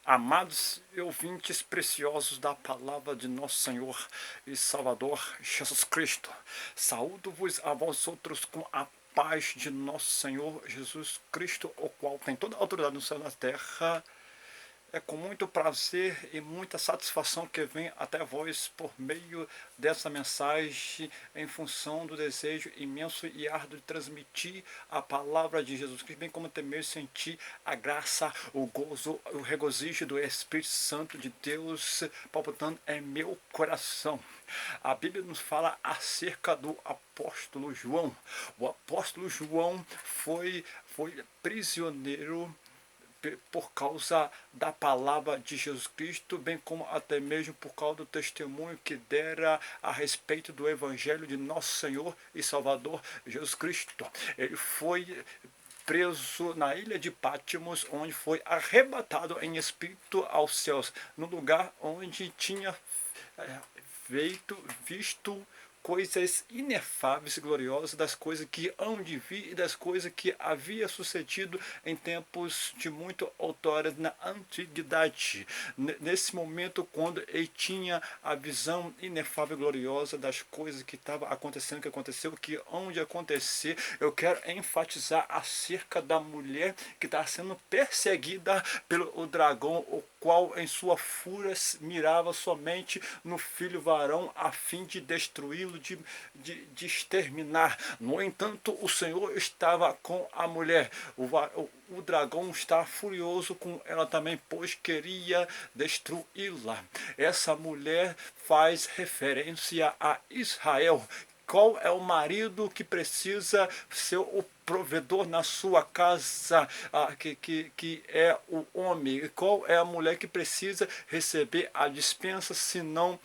Amados e ouvintes preciosos da palavra de nosso Senhor e Salvador Jesus Cristo, saúdo-vos a vós outros com a paz de nosso Senhor Jesus Cristo, o qual tem toda a autoridade no céu e na terra. É com muito prazer e muita satisfação que venho até vós por meio dessa mensagem, em função do desejo imenso e árduo de transmitir a palavra de Jesus Cristo, bem como também sentir a graça, o gozo, o regozijo do Espírito Santo de Deus palpitando em meu coração. A Bíblia nos fala acerca do apóstolo João. O apóstolo João foi prisioneiro por causa da palavra de Jesus Cristo, bem como até mesmo por causa do testemunho que dera a respeito do Evangelho de nosso Senhor e Salvador Jesus Cristo. Ele foi preso na ilha de Patmos, onde foi arrebatado em espírito aos céus, no lugar onde tinha visto coisas inefáveis e gloriosas, das coisas que hão de vir e das coisas que havia sucedido em tempos de muito outrora na antiguidade. Nesse momento, quando ele tinha a visão inefável e gloriosa das coisas que estava acontecendo, que aconteceu, que hão de acontecer, eu quero enfatizar acerca da mulher que está sendo perseguida pelo dragão, o qual em sua fúria mirava somente no filho varão a fim de destruí-lo, de exterminar. No entanto, o Senhor estava com a mulher. O dragão está furioso com ela também, pois queria destruí-la. Essa mulher faz referência a Israel. Qual é o marido que precisa ser o provedor na sua casa, que é o homem? Qual é a mulher que precisa receber a dispensa, senão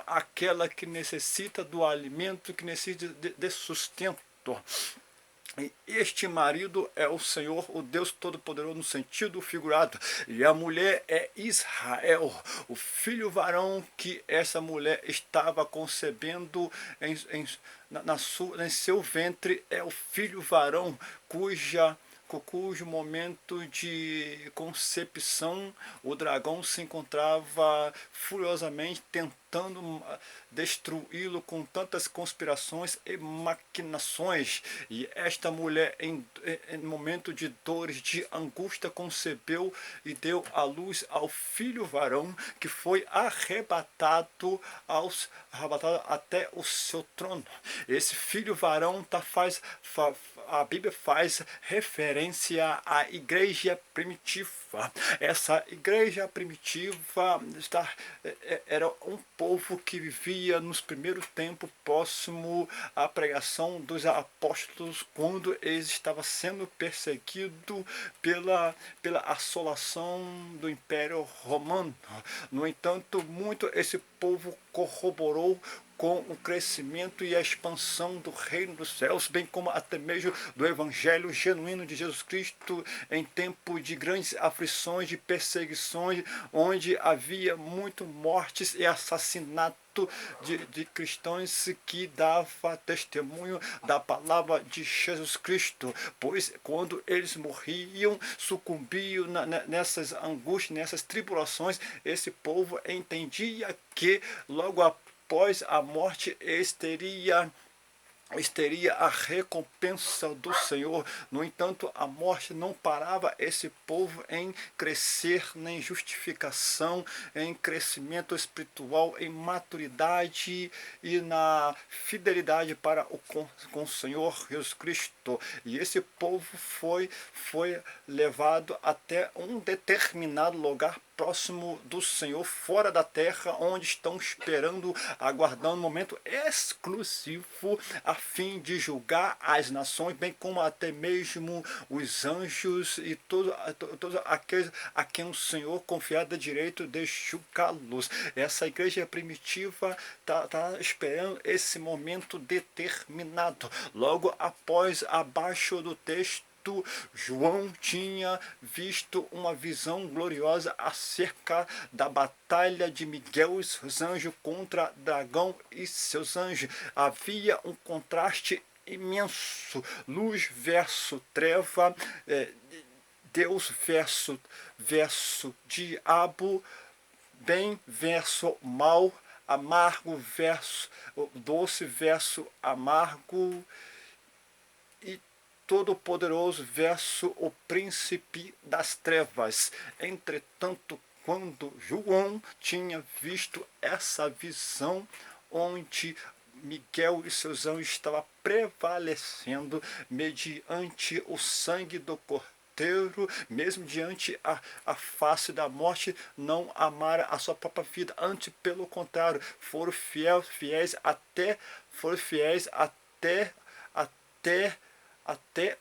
aquela que necessita do alimento, que necessita de sustento? Este marido é o Senhor, o Deus Todo-Poderoso, no sentido figurado, e a mulher é Israel, o filho varão que essa mulher estava concebendo em seu ventre é o filho varão, cujo momento de concepção o dragão se encontrava furiosamente tentando destruí-lo com tantas conspirações e maquinações. E esta mulher, em momento de dores, de angústia, concebeu e deu à luz ao filho varão, que foi arrebatado até o seu trono. Esse filho varão a Bíblia faz referência à igreja primitiva. Essa igreja primitiva era um povo que vivia nos primeiros tempos, próximo à pregação dos apóstolos, quando eles estavam sendo perseguidos pela assolação do Império Romano. No entanto, muito esse povo corroborou com o crescimento e a expansão do reino dos céus, bem como até mesmo do evangelho genuíno de Jesus Cristo em tempo de grandes aflições, de perseguições, onde havia muito mortes e assassinato de cristãos que dava testemunho da palavra de Jesus Cristo, pois quando eles morriam, sucumbiam nessas angústias, nessas tribulações, esse povo entendia que logo após a morte teria a recompensa do Senhor. No entanto, a morte não parava esse povo em crescer, em justificação, em crescimento espiritual, em maturidade e na fidelidade com o Senhor Jesus Cristo. E esse povo foi levado até um determinado lugar próximo do Senhor, fora da terra, onde estão esperando, aguardando um momento exclusivo a fim de julgar as nações, bem como até mesmo os anjos e todos aqueles a quem o Senhor confiado direito de julgá-los. Essa igreja primitiva está esperando esse momento determinado. Logo após, abaixo do texto, João tinha visto uma visão gloriosa acerca da batalha de Miguel e seus anjos contra dragão e seus anjos. Havia um contraste imenso, luz versus treva, Deus verso diabo, bem verso mal, amargo verso doce verso amargo, e todo-poderoso verso o príncipe das trevas. Entretanto, quando João tinha visto essa visão, onde Miguel e seus anjos estavam prevalecendo mediante o sangue do Cordeiro, mesmo diante a face da morte, não amara a sua própria vida, antes pelo contrário, foram fiéis até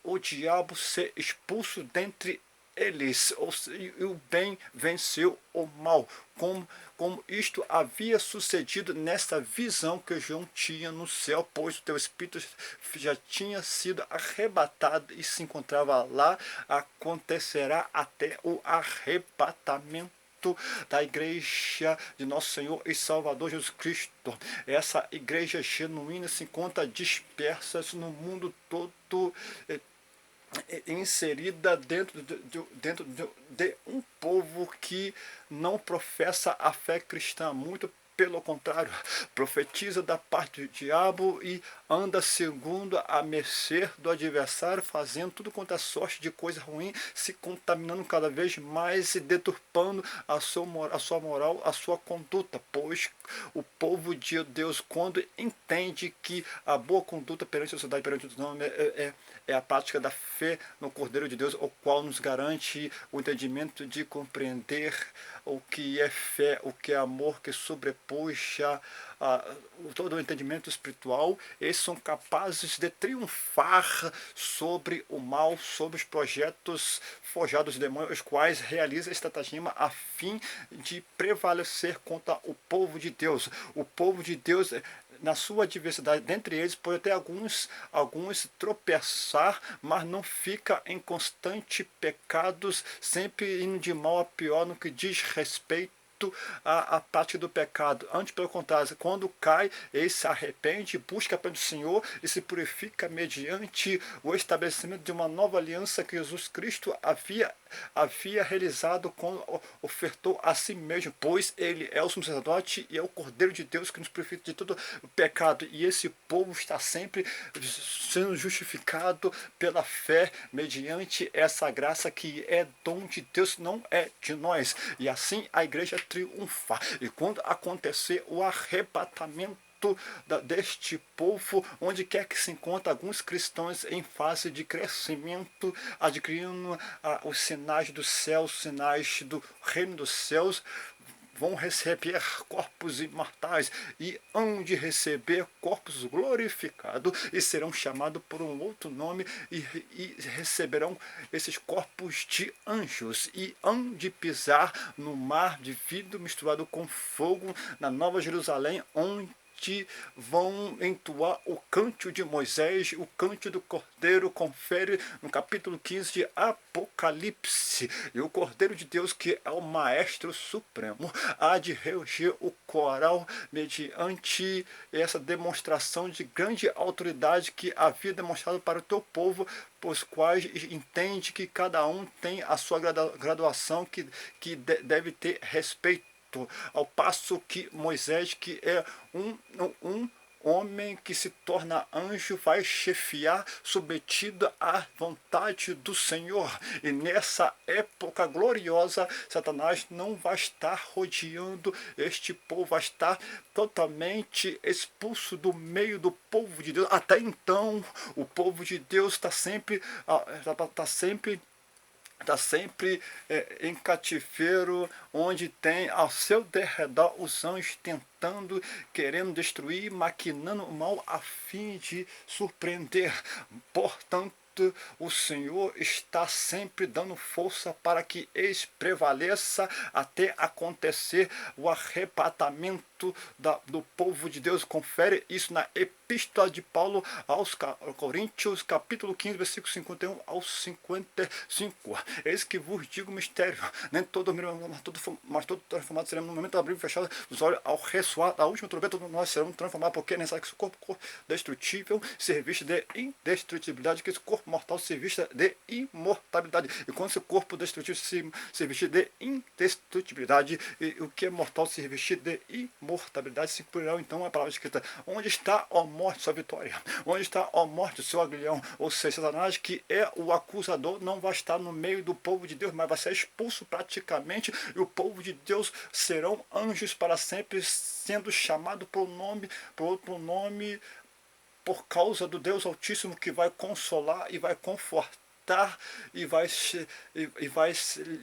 o diabo ser expulso dentre eles, e o bem venceu o mal, como isto havia sucedido nessa visão que João tinha no céu, pois o teu espírito já tinha sido arrebatado e se encontrava lá. Acontecerá até o arrebatamento da igreja de nosso Senhor e Salvador Jesus Cristo. Essa igreja genuína se encontra dispersa no mundo todo, inserida dentro de um povo que não professa a fé cristã, muito pelo contrário, profetiza da parte do diabo e anda segundo a mercê do adversário, fazendo tudo quanto é sorte de coisa ruim, se contaminando cada vez mais e deturpando a sua moral, a sua conduta, pois o povo de Deus, quando entende que a boa conduta perante a sociedade, perante os homens, é a prática da fé no Cordeiro de Deus, o qual nos garante o entendimento de compreender o que é fé, o que é amor, que sobrepuja todo o entendimento espiritual. Eles são capazes de triunfar sobre o mal, sobre os projetos forjados de demônios, os quais realizam estratagema a fim de prevalecer contra o povo de Deus. O povo de Deus, na sua diversidade, dentre eles pode até alguns tropeçar, mas não fica em constante pecados, sempre indo de mal a pior no que diz respeito a parte do pecado. Antes, pelo contrário, quando cai, ele se arrepende, busca pelo Senhor e se purifica mediante o estabelecimento de uma nova aliança que Jesus Cristo havia realizado quando ofertou a si mesmo, pois ele é o sumo sacerdote e é o Cordeiro de Deus que nos purifica de todo o pecado, e esse povo está sempre sendo justificado pela fé mediante essa graça que é dom de Deus, não é de nós. E assim a igreja triunfa. E quando acontecer o arrebatamento deste povo, onde quer que se encontre alguns cristãos em fase de crescimento, adquirindo os sinais do céu, os sinais do reino dos céus, vão receber corpos imortais e hão de receber corpos glorificados e serão chamados por um outro nome e receberão esses corpos de anjos e hão de pisar no mar de vidro misturado com fogo na Nova Jerusalém, onde vão entoar o cântico de Moisés, o cântico do Cordeiro. Confere no capítulo 15 de Apocalipse. E o Cordeiro de Deus, que é o Maestro Supremo, há de reger o coral mediante essa demonstração de grande autoridade que havia demonstrado para o teu povo, os quais entende que cada um tem a sua graduação que deve ter respeito, ao passo que Moisés, que é um homem que se torna anjo, vai chefiar submetido à vontade do Senhor. E nessa época gloriosa, Satanás não vai estar rodeando este povo, vai estar totalmente expulso do meio do povo de Deus. Até então, o povo de Deus está sempre em cativeiro, onde tem ao seu derredor os anjos tentando, querendo destruir, maquinando o mal a fim de surpreender. Portanto, o Senhor está sempre dando força para que eles prevaleça até acontecer o arrebatamento do povo de Deus. Confere isso na Epístola de Paulo aos Coríntios, capítulo 15, versículo 51 ao 55. Eis que vos digo o mistério: nem todo dormirão, mas todo transformado seremos no momento do abrir e fechar os olhos, ao ressoar da última trombeta, nós seremos transformados, porque é necessário que esse corpo destrutível se revista de indestrutibilidade, que esse corpo mortal se vista de imortalidade. E quando esse corpo destrutivo se vestir de indestrutibilidade, e o que é mortal se revestir de imortalidade, se cumprirá então a palavra escrita: onde está, ó morte, sua vitória? Onde está, ó morte, o seu aguilhão? Ou seja, Satanás, que é o acusador, não vai estar no meio do povo de Deus, mas vai ser expulso praticamente, e o povo de Deus serão anjos para sempre, sendo chamado por nome, por outro nome, por causa do Deus Altíssimo, que vai consolar e vai confortar e vai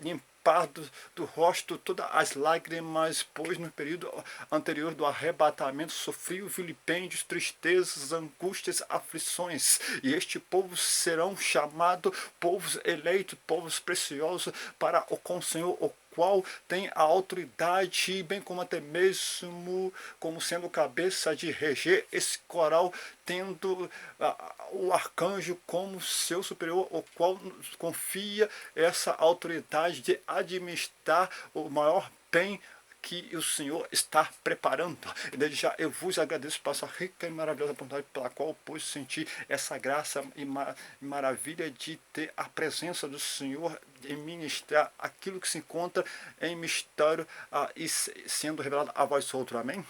limpar do rosto todas as lágrimas, pois no período anterior do arrebatamento sofreu vilipêndios, tristezas, angústias, aflições, e este povo serão chamados povos eleitos, povos preciosos para com o Senhor, o qual tem a autoridade, bem como até mesmo como sendo cabeça de reger esse coral, tendo o arcanjo como seu superior, o qual confia essa autoridade de administrar o maior bem que o Senhor está preparando. E desde já eu vos agradeço por essa rica e maravilhosa oportunidade pela qual eu pude sentir essa graça e maravilha de ter a presença do Senhor em ministrar aquilo que se encontra em mistério e sendo revelado a vós outro. Amém?